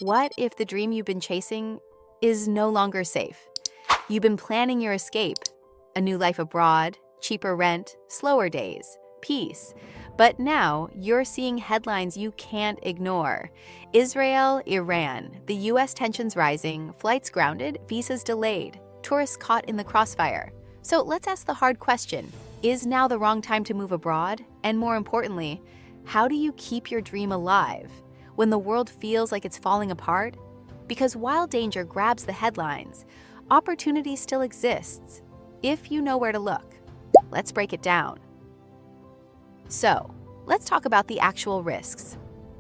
What if the dream you've been chasing is no longer safe? You've been planning your escape, a new life abroad, cheaper rent, slower days, peace. But now you're seeing headlines you can't ignore. Israel, Iran, the US tensions rising, flights grounded, visas delayed, tourists caught in the crossfire. So let's ask the hard question. Is now the wrong time to move abroad? And more importantly, how do you keep your dream alive when the world feels like it's falling apart? Because while danger grabs the headlines, opportunity still exists if you know where to look. Let's break it down. So, let's talk about the actual risks.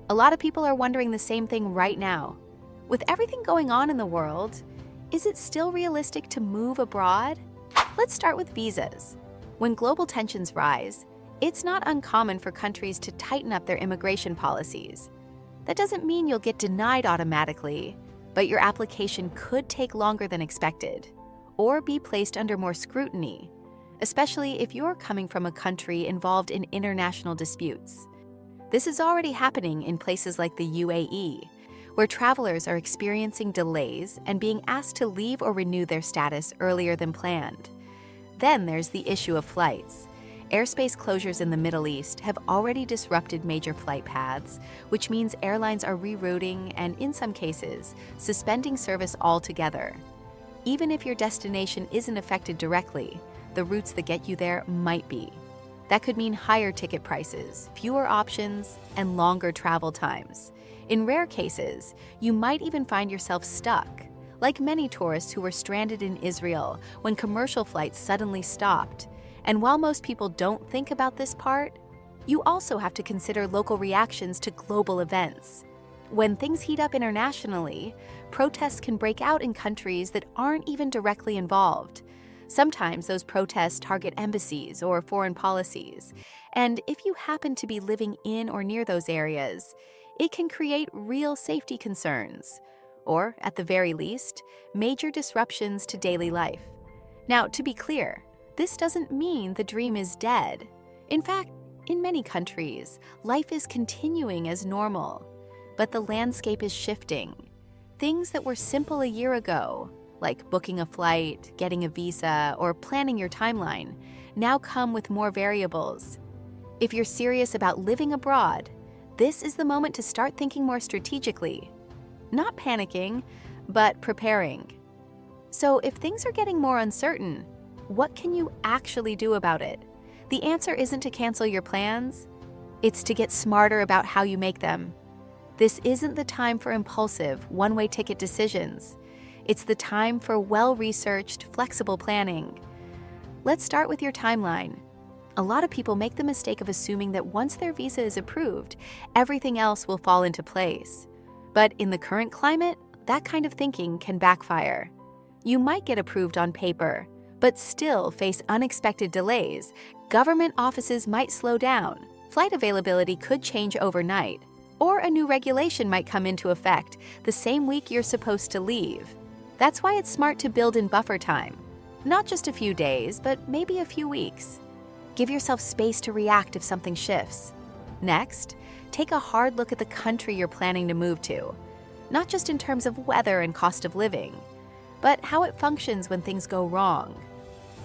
A lot of people are wondering the same thing right now. With everything going on in the world, is it still realistic to move abroad? Let's start with visas. When global tensions rise, it's not uncommon for countries to tighten up their immigration policies. That doesn't mean you'll get denied automatically, but your application could take longer than expected, or be placed under more scrutiny, especially if you're coming from a country involved in international disputes. This is already happening in places like the UAE, where travelers are experiencing delays and being asked to leave or renew their status earlier than planned. Then there's the issue of flights. Airspace closures in the Middle East have already disrupted major flight paths, which means airlines are rerouting and, in some cases, suspending service altogether. Even if your destination isn't affected directly, the routes that get you there might be. That could mean higher ticket prices, fewer options, and longer travel times. In rare cases, you might even find yourself stuck, like many tourists who were stranded in Israel when commercial flights suddenly stopped. And while most people don't think about this part, you also have to consider local reactions to global events. When things heat up internationally, protests can break out in countries that aren't even directly involved. Sometimes those protests target embassies or foreign policies, and if you happen to be living in or near those areas, it can create real safety concerns, or, at the very least, major disruptions to daily life. Now, to be clear, this doesn't mean the dream is dead. In fact, in many countries, life is continuing as normal, but the landscape is shifting. Things that were simple a year ago, like booking a flight, getting a visa, or planning your timeline, now come with more variables. If you're serious about living abroad, this is the moment to start thinking more strategically. Not panicking, but preparing. So if things are getting more uncertain, what can you actually do about it? The answer isn't to cancel your plans. It's to get smarter about how you make them. This isn't the time for impulsive, one-way ticket decisions. It's the time for well-researched, flexible planning. Let's start with your timeline. A lot of people make the mistake of assuming that once their visa is approved, everything else will fall into place. But in the current climate, that kind of thinking can backfire. You might get approved on paper, but still face unexpected delays. Government offices might slow down. Flight availability could change overnight, or a new regulation might come into effect the same week you're supposed to leave. That's why it's smart to build in buffer time. Not just a few days, but maybe a few weeks. Give yourself space to react if something shifts. Next, take a hard look at the country you're planning to move to, not just in terms of weather and cost of living, but how it functions when things go wrong.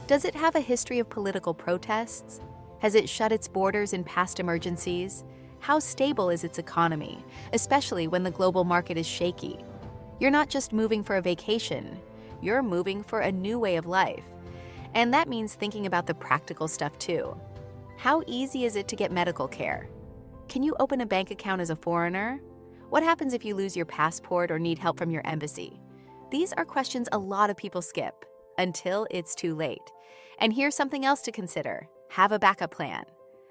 Does it have a history of political protests? Has it shut its borders in past emergencies? How stable is its economy, especially when the global market is shaky? You're not just moving for a vacation, you're moving for a new way of life. And that means thinking about the practical stuff too. How easy is it to get medical care? Can you open a bank account as a foreigner? What happens if you lose your passport or need help from your embassy? These are questions a lot of people skip until it's too late. And here's something else to consider. Have a backup plan.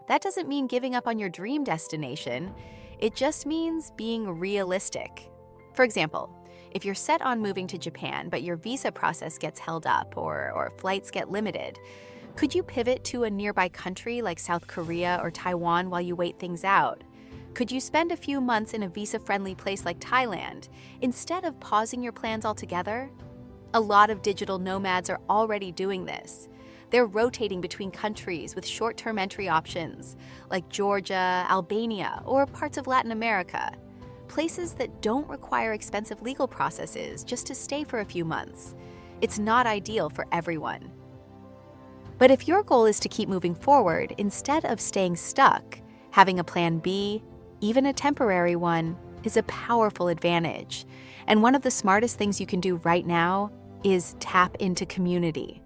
That doesn't mean giving up on your dream destination. It just means being realistic. For example, if you're set on moving to Japan, but your visa process gets held up or flights get limited, could you pivot to a nearby country like South Korea or Taiwan while you wait things out? Could you spend a few months in a visa-friendly place like Thailand instead of pausing your plans altogether? A lot of digital nomads are already doing this. They're rotating between countries with short-term entry options like Georgia, Albania, or parts of Latin America. places that don't require expensive legal processes just to stay for a few months. It's not ideal for everyone. But if your goal is to keep moving forward instead of staying stuck, having a plan B, even a temporary one, is a powerful advantage. And one of the smartest things you can do right now is tap into community.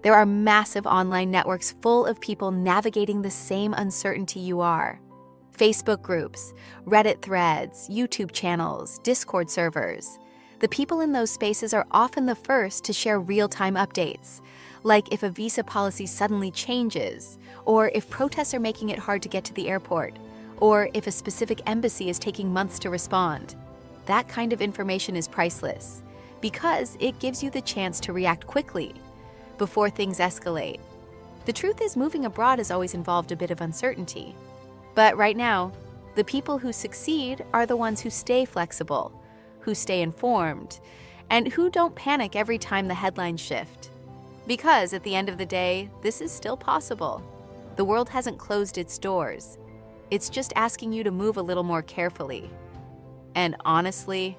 There are massive online networks full of people navigating the same uncertainty you are. Facebook groups, Reddit threads, YouTube channels, Discord servers. The people in those spaces are often the first to share real-time updates, like if a visa policy suddenly changes, or if protests are making it hard to get to the airport, or if a specific embassy is taking months to respond. That kind of information is priceless, because it gives you the chance to react quickly, before things escalate. The truth is, moving abroad has always involved a bit of uncertainty. But right now, the people who succeed are the ones who stay flexible, who stay informed, and who don't panic every time the headlines shift. Because at the end of the day, this is still possible. The world hasn't closed its doors. It's just asking you to move a little more carefully. And honestly,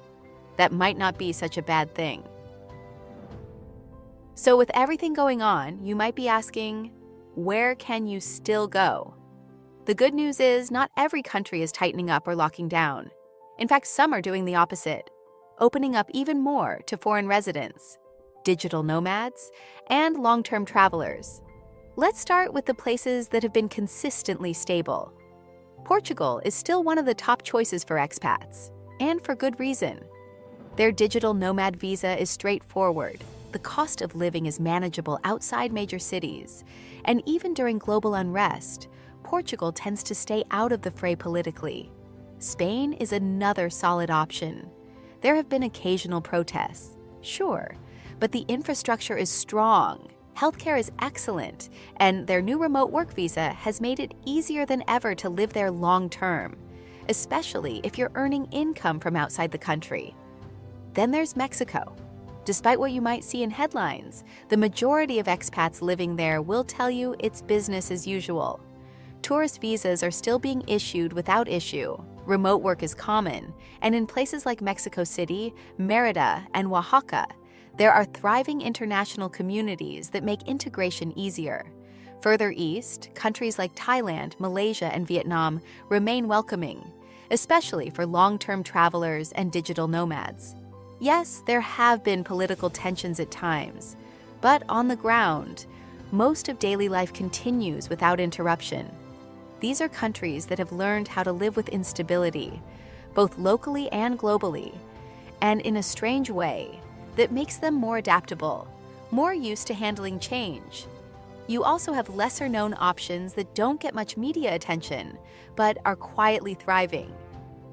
that might not be such a bad thing. So with everything going on, you might be asking, where can you still go? The good news is not every country is tightening up or locking down. In fact, some are doing the opposite, opening up even more to foreign residents, digital nomads, and long-term travelers. Let's start with the places that have been consistently stable. Portugal is still one of the top choices for expats, and for good reason. Their digital nomad visa is straightforward. The cost of living is manageable outside major cities, and even during global unrest, Portugal tends to stay out of the fray politically. Spain is another solid option. There have been occasional protests, sure, but the infrastructure is strong, healthcare is excellent, and their new remote work visa has made it easier than ever to live there long-term, especially if you're earning income from outside the country. Then there's Mexico. Despite what you might see in headlines, the majority of expats living there will tell you it's business as usual. Tourist visas are still being issued without issue, remote work is common, and in places like Mexico City, Mérida, and Oaxaca, there are thriving international communities that make integration easier. Further east, countries like Thailand, Malaysia, and Vietnam remain welcoming, especially for long-term travelers and digital nomads. Yes, there have been political tensions at times, but on the ground, most of daily life continues without interruption. These are countries that have learned how to live with instability, both locally and globally, and in a strange way that makes them more adaptable, more used to handling change. You also have lesser-known options that don't get much media attention, but are quietly thriving.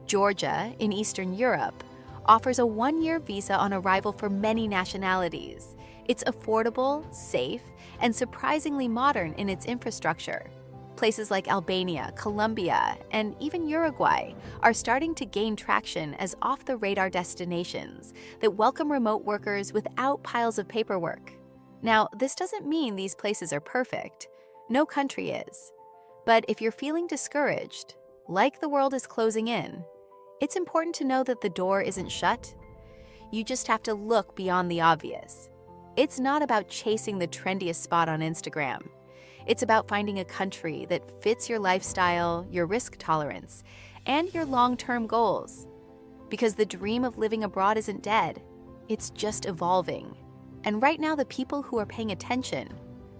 Georgia, in Eastern Europe, offers a one-year visa on arrival for many nationalities. It's affordable, safe, and surprisingly modern in its infrastructure. Places like Albania, Colombia, and even Uruguay are starting to gain traction as off-the-radar destinations that welcome remote workers without piles of paperwork. Now, this doesn't mean these places are perfect. No country is. But if you're feeling discouraged, like the world is closing in, it's important to know that the door isn't shut. You just have to look beyond the obvious. It's not about chasing the trendiest spot on Instagram. It's about finding a country that fits your lifestyle, your risk tolerance, and your long-term goals. Because the dream of living abroad isn't dead, it's just evolving. And right now, the people who are paying attention,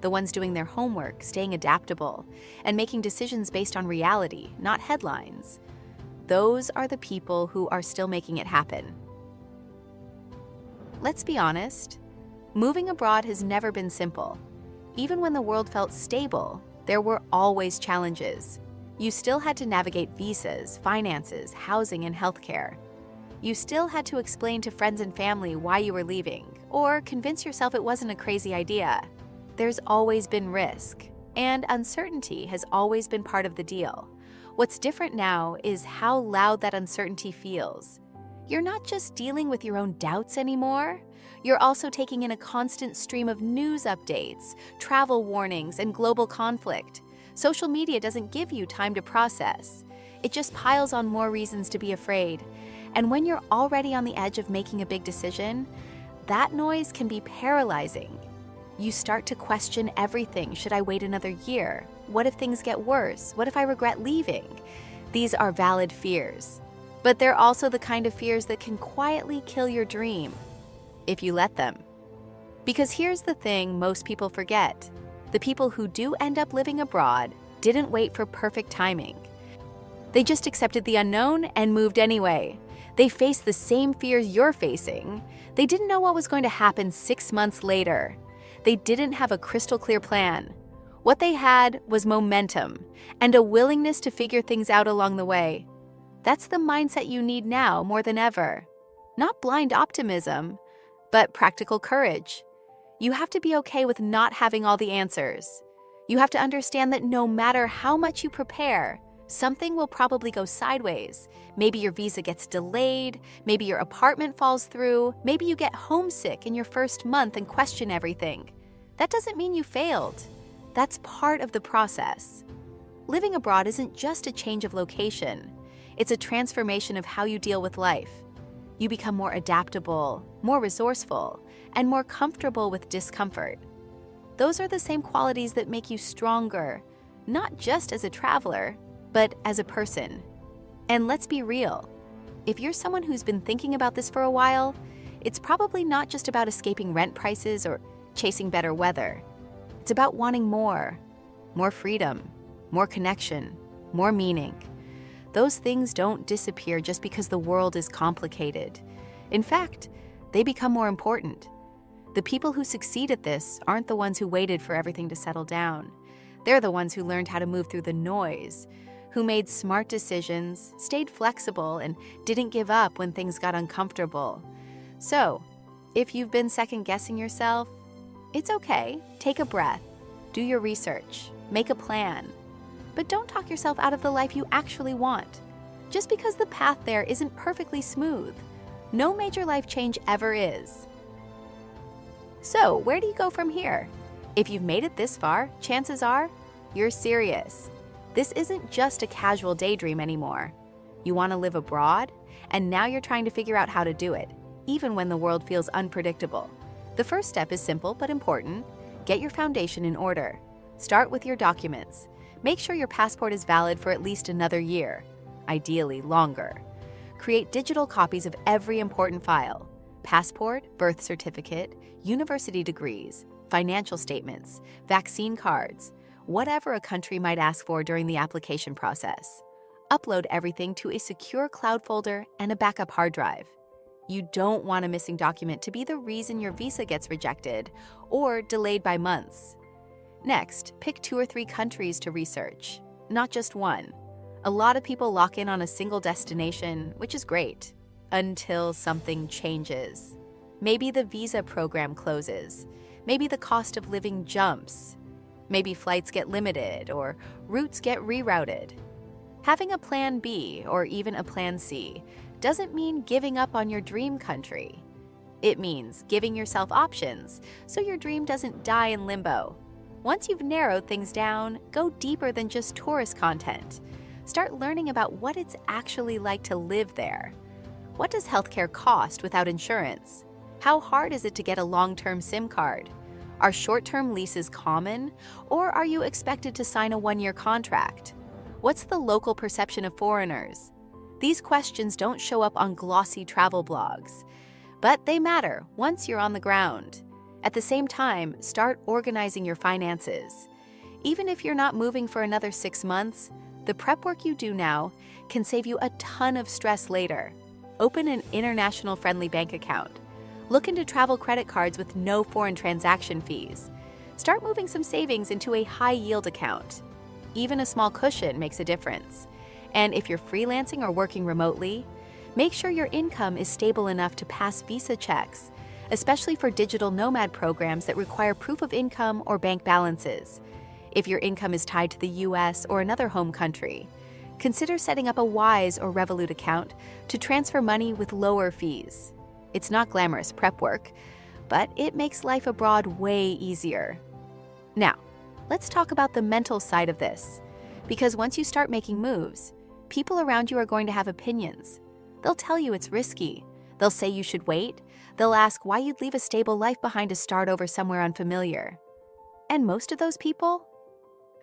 the ones doing their homework, staying adaptable, and making decisions based on reality, not headlines, those are the people who are still making it happen. Let's be honest, moving abroad has never been simple. Even when the world felt stable, there were always challenges. You still had to navigate visas, finances, housing, and healthcare. You still had to explain to friends and family why you were leaving, or convince yourself it wasn't a crazy idea. There's always been risk, and uncertainty has always been part of the deal. What's different now is how loud that uncertainty feels. You're not just dealing with your own doubts anymore. You're also taking in a constant stream of news updates, travel warnings, and global conflict. Social media doesn't give you time to process. It just piles on more reasons to be afraid. And when you're already on the edge of making a big decision, that noise can be paralyzing. You start to question everything. Should I wait another year? What if things get worse? What if I regret leaving? These are valid fears. But they're also the kind of fears that can quietly kill your dream, if you let them. Because here's the thing most people forget. The people who do end up living abroad didn't wait for perfect timing. They just accepted the unknown and moved anyway. They faced the same fears you're facing. They didn't know what was going to happen 6 months later. They didn't have a crystal clear plan. What they had was momentum and a willingness to figure things out along the way. That's the mindset you need now more than ever. Not blind optimism, but practical courage. You have to be okay with not having all the answers. You have to understand that no matter how much you prepare, something will probably go sideways. Maybe your visa gets delayed, maybe your apartment falls through, maybe you get homesick in your first month and question everything. That doesn't mean you failed. That's part of the process. Living abroad isn't just a change of location. It's a transformation of how you deal with life. You become more adaptable, more resourceful, and more comfortable with discomfort. Those are the same qualities that make you stronger, not just as a traveler, but as a person. And let's be real. If you're someone who's been thinking about this for a while, it's probably not just about escaping rent prices or chasing better weather. It's about wanting more freedom, more connection, more meaning. Those things don't disappear just because the world is complicated. In fact, they become more important. The people who succeed at this aren't the ones who waited for everything to settle down. They're the ones who learned how to move through the noise, who made smart decisions, stayed flexible, and didn't give up when things got uncomfortable. So, if you've been second-guessing yourself, it's okay. Take a breath, do your research, make a plan. But don't talk yourself out of the life you actually want. Just because the path there isn't perfectly smooth, no major life change ever is. So, where do you go from here? If you've made it this far, chances are you're serious. This isn't just a casual daydream anymore. You want to live abroad, and now you're trying to figure out how to do it, even when the world feels unpredictable. The first step is simple but important. Get your foundation in order. Start with your documents. Make sure your passport is valid for at least another year, ideally longer. Create digital copies of every important file: passport, birth certificate, university degrees, financial statements, vaccine cards, whatever a country might ask for during the application process. Upload everything to a secure cloud folder and a backup hard drive. You don't want a missing document to be the reason your visa gets rejected or delayed by months. Next, pick 2 or 3 countries to research, not just one. A lot of people lock in on a single destination, which is great, until something changes. Maybe the visa program closes. Maybe the cost of living jumps. Maybe flights get limited or routes get rerouted. Having a plan B or even a plan C doesn't mean giving up on your dream country. It means giving yourself options so your dream doesn't die in limbo. Once you've narrowed things down, go deeper than just tourist content. Start learning about what it's actually like to live there. What does healthcare cost without insurance? How hard is it to get a long-term SIM card? Are short-term leases common, or are you expected to sign a 1-year contract? What's the local perception of foreigners? These questions don't show up on glossy travel blogs, but they matter once you're on the ground. At the same time, start organizing your finances. Even if you're not moving for another 6 months, the prep work you do now can save you a ton of stress later. Open an international-friendly bank account. Look into travel credit cards with no foreign transaction fees. Start moving some savings into a high-yield account. Even a small cushion makes a difference. And if you're freelancing or working remotely, make sure your income is stable enough to pass visa checks, especially for digital nomad programs that require proof of income or bank balances. If your income is tied to the US or another home country, consider setting up a Wise or Revolut account to transfer money with lower fees. It's not glamorous prep work, but it makes life abroad way easier. Now, let's talk about the mental side of this, because once you start making moves, people around you are going to have opinions. They'll tell you it's risky. They'll say you should wait. They'll ask why you'd leave a stable life behind to start over somewhere unfamiliar. And most of those people?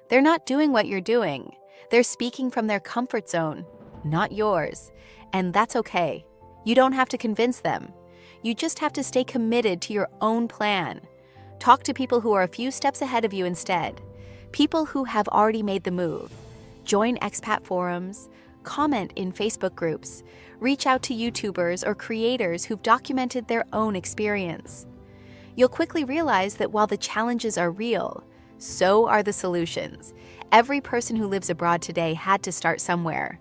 They're not doing what you're doing. They're speaking from their comfort zone, not yours. And that's okay. You don't have to convince them. You just have to stay committed to your own plan. Talk to people who are a few steps ahead of you instead. People who have already made the move. Join expat forums, comment in Facebook groups, reach out to YouTubers or creators who've documented their own experience. You'll quickly realize that while the challenges are real, so are the solutions. Every person who lives abroad today had to start somewhere.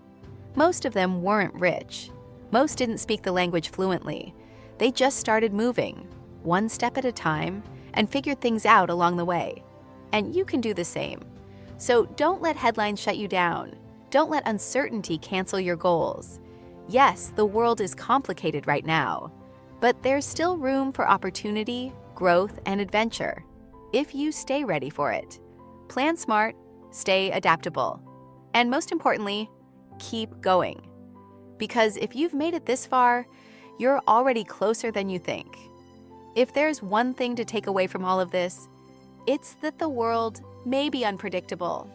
Most of them weren't rich. Most didn't speak the language fluently. They just started moving, one step at a time, and figured things out along the way. And you can do the same. So don't let headlines shut you down. Don't let uncertainty cancel your goals. Yes, the world is complicated right now, but there's still room for opportunity, growth, and adventure, if you stay ready for it. Plan smart, stay adaptable, and most importantly, keep going. Because if you've made it this far, you're already closer than you think. If there's one thing to take away from all of this, it's that the world may be unpredictable,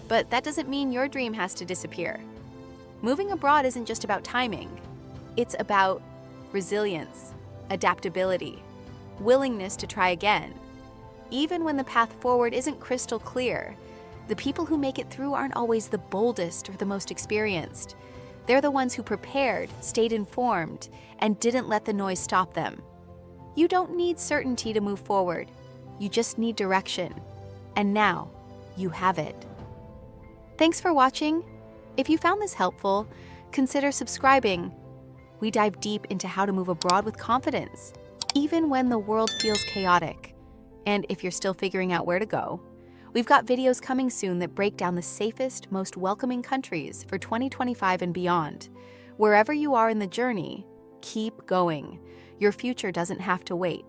but that doesn't mean your dream has to disappear. Moving abroad isn't just about timing. It's about resilience, adaptability, willingness to try again. Even when the path forward isn't crystal clear, the people who make it through aren't always the boldest or the most experienced. They're the ones who prepared, stayed informed, and didn't let the noise stop them. You don't need certainty to move forward. You just need direction. And now, you have it. Thanks for watching. If you found this helpful, consider subscribing. We dive deep into how to move abroad with confidence, even when the world feels chaotic. And if you're still figuring out where to go, we've got videos coming soon that break down the safest, most welcoming countries for 2025 and beyond. Wherever you are in the journey, keep going. Your future doesn't have to wait.